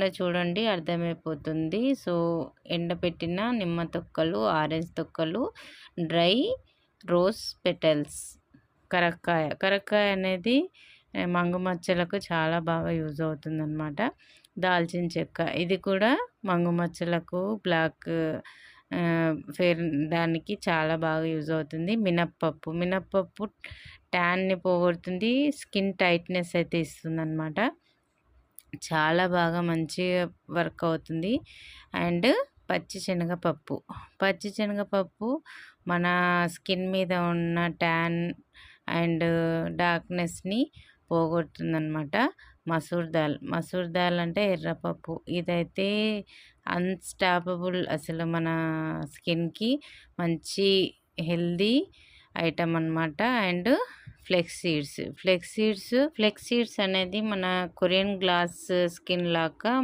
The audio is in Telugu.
చూడండి అర్థమైపోతుంది. సో, ఎండబెట్టిన నిమ్మ తొక్కలు, ఆరెంజ్ తొక్కలు, డ్రై రోజ్ పెటల్స్, కరక్కాయ అనేది మంగు మచ్చలకు చాలా బాగా యూజ్ అవుతుందన్నమాట. దాల్చిన చెక్క, ఇది కూడా మంగు మచ్చలకు, బ్లాక్ ఫెయిర్ దానికి చాలా బాగా యూజ్ అవుతుంది. మినప్పప్పు ట్యాన్ని పోగొడుతుంది, స్కిన్ టైట్నెస్ అయితే ఇస్తుందన్నమాట. చాలా బాగా మంచిగా వర్క్ అవుతుంది. అండ్ పచ్చి శనగపప్పు మన స్కిన్ మీద ఉన్న ట్యాన్ అండ్ డార్క్నెస్ని పోగొడుతుందన్నమాట. మసూర్ దాల్ అంటే ఎర్రపప్పు, ఇదైతే అన్స్టాపబుల్, అసలు మన స్కిన్కి మంచి హెల్దీ ఐటమ్ అన్నమాట. అండ్ ఫ్లెక్స్ సీడ్స్ అనేది మన కొరియన్ గ్లాస్ స్కిన్ లాగా